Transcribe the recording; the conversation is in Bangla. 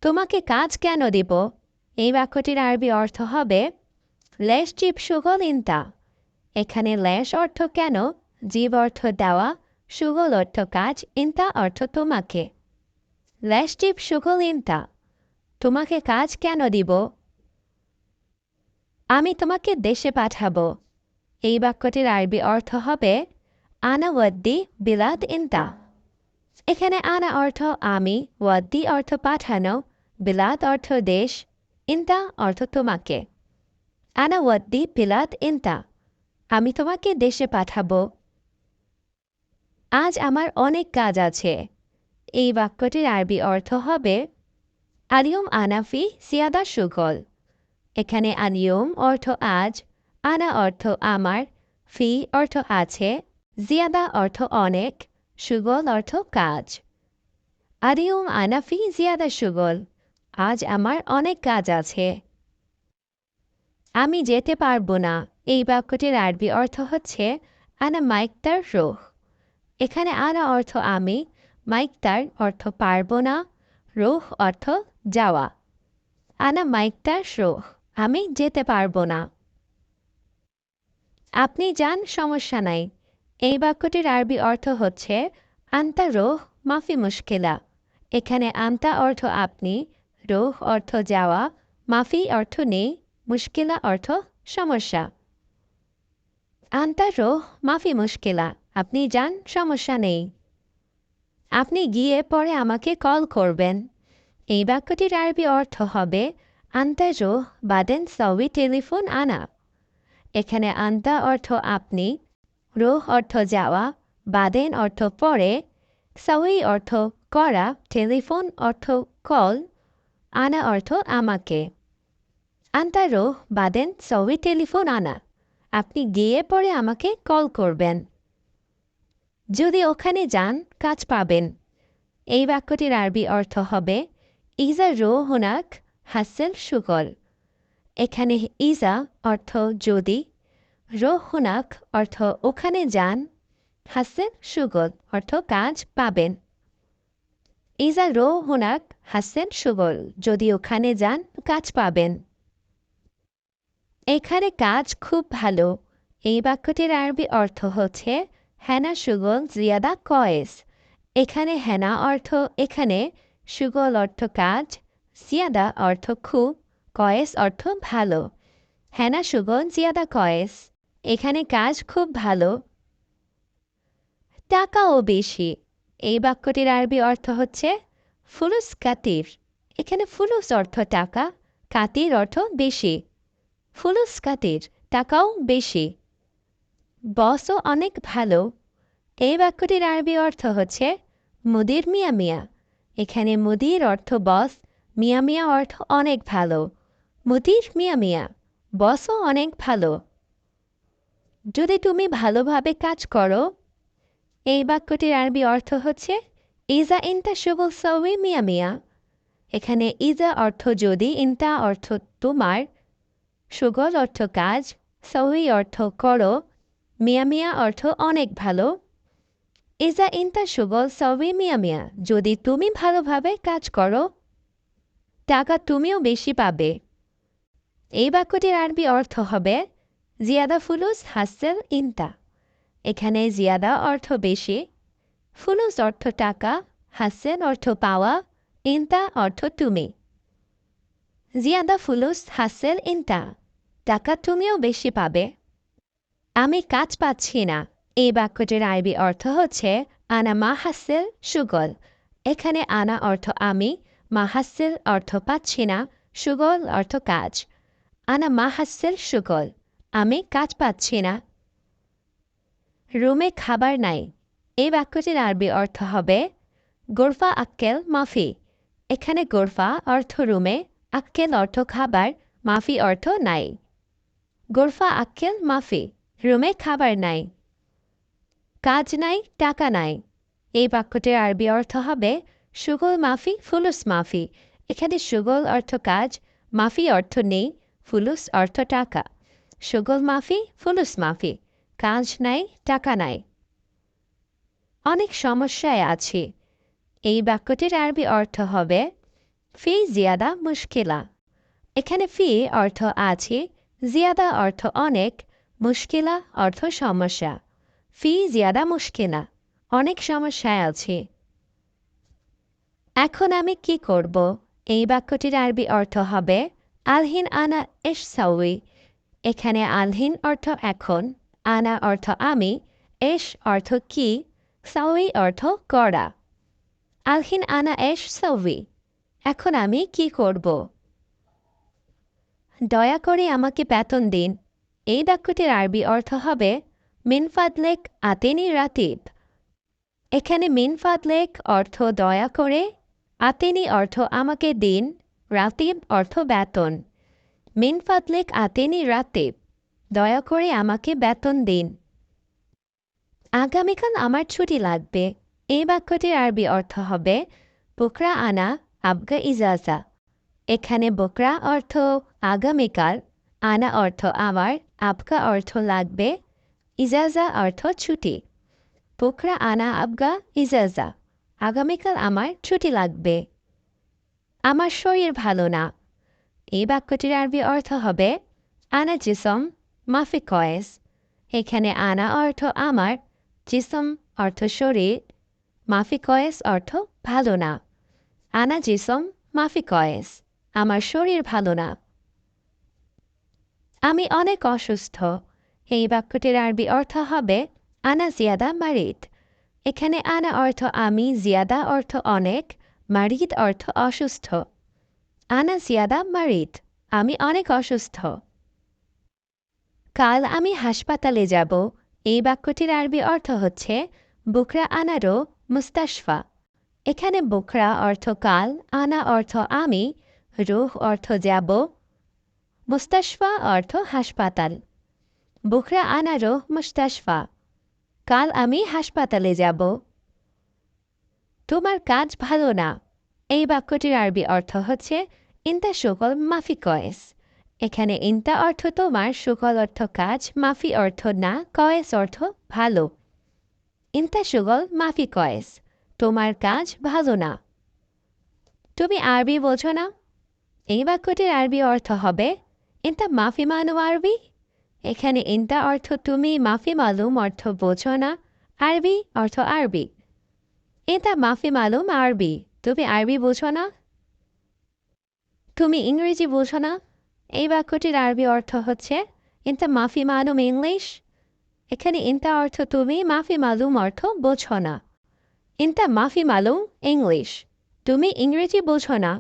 তোমাকে কাজ কেন দিব? এই বাক্যটির আরবি অর্থ হবে লেশ জিব শুগল ইনতা। এখানে লেশ অর্থ কেন, জীব অর্থ দেওয়া, শুগল অর্থ কাজ, ইনতা অর্থ তোমাকে। লেশ জিব শুগল ইনতা, তোমাকে কাজ কেন দিব? আমি তোমাকে দেশে পাঠাবো। এই বাক্যটির আরবি অর্থ হবে আনা ওয়াদ্দি বিলাদ ইনতা। এখানে আনা অর্থ আমি, ওয়াদ্দি অর্থ পাঠানো, বিলাদ অর্থ দেশ, ইনতা অর্থ তোমাকে। আনা ওয়াদ্দি বিলাদ ইনতা, আমি তোমাকে দেশে পাঠাবো। আজ আমার অনেক কাজ আছে। এই বাক্যটির আরবি অর্থ হবে আলিয়ম আনাফি সিয়াদা সুগল। এখানে আলিয়ম অর্থ আজ, আনা অর্থ আমার, ফি অর্থ আছে, জিয়াদা অর্থ অনেক, সুগল অর্থ কাজ। আলিয়ম আনাফি জিয়াদা সুগল, আজ আমার অনেক কাজ আছে। আমি যেতে পারবো না। এই বাক্যটির আরবি অর্থ হচ্ছে আনা মাইকতার রোহ। এখানে আনা অর্থ আমি, মাইকতার অর্থ পারবো না, রোহ অর্থ যাওয়া। আনা মাইকতার রোহ, আমি যেতে পারবো না। আপনি যান, সমস্যা নাই। এই বাক্যটির আরবি অর্থ হচ্ছে আন্তা রোহ মাফি মুশকিলা। এখানে আন্তা অর্থ আপনি, রোহ অর্থ যাওয়া, মাফি অর্থ নেই, মুশকিলা অর্থ সমস্যা। আন্তা রোহ মাফি মুশকিলা, আপনি যান, সমস্যা নেই। আপনি গিয়ে পরে আমাকে কল করবেন। এই বাক্যটির আরবি অর্থ হবে আন্তা রোহ বাদেন সাউই টেলিফোন আনা। এখানে আন্তা অর্থ আপনি, রোহ অর্থ যাওয়া, বাদেন অর্থ পরে, সাউই অর্থ করা, টেলিফোন অর্থ কল, আনা অর্থ আমাকে। আন্তা রোহ বাদেন সাউই টেলিফোন আনা, আপনি গিয়ে পরে আমাকে কল করবেন। যদি ওখানে যান, কাজ পাবেন। এই বাক্যটির আরবি অর্থ হবে ইজা রো হুনাক হাসেল সুগল। এখানে ইজা অর্থ যদি, রো হুনাক অর্থ ওখানে যান, হাসেল সুগল অর্থ কাজ পাবেন। ইজা রো হুনাক হাসেল সুগল, যদি ওখানে যান, কাজ পাবেন। এখানে কাজ খুব ভালো। এই বাক্যটির আরবি অর্থ হচ্ছে হেনা সুগল জিয়াদা কয়েস। এখানে হেনা অর্থ এখানে, সুগল অর্থ কাজ, জিয়াদা অর্থ খুব, কয়েস অর্থ ভালো। হেনা সুগল জিয়াদা কয়েস, এখানে কাজ খুব ভালো। টাকাও বেশি। এই বাক্যটির আরবি অর্থ হচ্ছে ফুলুস কাতির। এখানে ফুলুস অর্থ টাকা, কাতির অর্থ বেশি। ফুলুস কাতির, টাকাও বেশি। বসও অনেক ভালো। এই বাক্যটির আরবি অর্থ হচ্ছে মুদির মিয়া মিয়া। এখানে মুদির অর্থ বস, মিয়া মিয়া অর্থ অনেক ভালো। মুদির মিয়া মিয়া, বসও অনেক ভালো। যদি তুমি ভালোভাবে কাজ করো। এই বাক্যটির আরবি অর্থ হচ্ছে ইজা ইনতা শুগল সাউই মিয়া মিয়া। এখানে ইজা অর্থ যদি, ইনতা অর্থ তোমার, সুগল অর্থ কাজ, সাউই অর্থ করো, মিয়া মিয়া অর্থ অনেক ভালো। ইজা ইনতা সুগল সাউই মিয়া মিয়া, যদি তুমি ভালোভাবে কাজ করো, টাকা তুমিও বেশি পাবে। এই বাক্যটির আরবি অর্থ হবে জিয়াদা ফুলুস হাসেল ইনতা। এখানে জিয়াদা অর্থ বেশি, ফুলুস অর্থ টাকা, হাসেন অর্থ পাওয়া, ইনতা অর্থ তুমি। জিয়াদা ফুলুস হাসেল ইনতা, টাকা তুমিও বেশি পাবে। আমি কাজ পাচ্ছি না। এই বাক্যটির আরবি অর্থ হচ্ছে আনা মা হাসেল সুগল। এখানে আনা অর্থ আমি, মা হাসেল অর্থ পাচ্ছি না, সুগল অর্থ কাজ। আনা মা হাসেল সুগল, আমি কাজ পাচ্ছি না। রুমে খাবার নাই। এই বাক্যটির আরবি অর্থ হবে গোরফা আক্কেল মাফি। এখানে গোরফা অর্থ রুমে, আক্কেল অর্থ খাবার, মাফি অর্থ নাই। গোরফা আক্কেল মাফি, রুমে খাবার নাই। কাজ নাই, টাকা নাই। এই বাক্যটির আরবি অর্থ হবে সুগল মাফি ফুলুস মাফি। এখানে সুগল অর্থ কাজ, মাফি অর্থ নেই, ফুলুস অর্থ টাকা। সুগল মাফি ফুলুস মাফি, কাজ নাই, টাকা নাই। অনেক সমস্যায় আছি। এই বাক্যটির আরবি অর্থ হবে ফি জিয়াদা মুশকিলা। এখানে ফি অর্থ আছে, জিয়াদা অর্থ অনেক, মুশকিলা অর্থ সমস্যা। ফি জিয়াদা মুশকিলা, অনেক সমস্যায় আছে। এখন আমি কি করব? এই বাক্যটির আরবি অর্থ হবে আলহিন আনা এশ সাউই। এখানে আলহিন অর্থ এখন, আনা অর্থ আমি, এশ অর্থ কি, সাউই অর্থ করা। আলহিন আনা এশ সাউই, এখন আমি কি করব? দয়া করে আমাকে বেতন দিন। এই বাক্যটির আরবি অর্থ হবে মিন ফাদলেক আতেনি রাতিব। এখানে মিন ফাদলেক অর্থ দয়া করে, আতেনি অর্থ আমাকে দিন, রাতিব অর্থ বেতন। মিন ফাদলেক আতেনি রাতিব, দয়া করে আমাকে বেতন দিন। আগামীকাল আমার ছুটি লাগবে। এই বাক্যটির আরবি অর্থ হবে বুকরা আনা আবগা ইজাজা। এখানে বুকরা অর্থ আগামীকাল, আনা অর্থ আমার, আবগা অর্থ লাগবে, ইজাজা অর্থ ছুটি। বুকরা আনা আবগা ইজাজা, আগামীকাল আমার ছুটি লাগবে। আমার শরীর ভালো না। এই বাক্যটির আরবি অর্থ হবে আনা জিসম মাফি কয়েস। এখানে আনা অর্থ আমার, জিসম অর্থ শরীর, মাফি কয়েস অর্থ ভালো না। আনা জিসম মাফি কয়েস, আমার শরীর ভালো না। আমি অনেক অসুস্থ। এই বাক্যটির আরবি অর্থ হবে আনা জিয়াদা মারিদ। এখানে আনা অর্থ আমি, জিয়াদা অর্থ অনেক, মারিদ অর্থ অসুস্থ। আনা জিয়াদা মারিদ, আমি অনেক অসুস্থ। কাল আমি হাসপাতালে যাব। এই বাক্যটির আরবি অর্থ হচ্ছে বুকরা আনারো মুস্তাশফা। এখানে বুকরা অর্থ কাল, আনা অর্থ আমি, রুহ অর্থ যাব, মুস্তাশফা অর্থ হাসপাতাল। বুকরা আনারো মুস্তাশফা, কাল আমি হাসপাতালে যাব। তোমার কাজ ভালো না। এই বাক্যটির আরবি অর্থ হচ্ছে ইন্তা শুকল মাফি কয়েস। এখানে ইন্তা অর্থ তোমার, শুকল অর্থ কাজ, মাফি অর্থ না, কয়েস অর্থ ভালো। ইন্তা শুগল মাফি কয়েস, তোমার কাজ ভালো না। তুমি আরবি বোঝো না। এই বাক্যটির আরবি অর্থ হবে ইন্তা মাফি মানু আরবি। এখানে ইন্তা অর্থ তুমি, মাফি মালুম অর্থ বোঝো না, আরবি অর্থ আরবি। ইন্তা মাফি মালুম আরবি, তুমি আরবি বোঝো না। তুমি ইংরেজি বোঝো না। এই বাক্যটির আরবি অর্থ হচ্ছে ইন্তা মাফি মালুম ইংলিশ। এখানে ইন্তা অর্থ তুমি, মাফি মালুম অর্থ বোঝো না। ইন্তা মাফি মালুম ইংলিশ, তুমি ইংরেজি বোঝো না।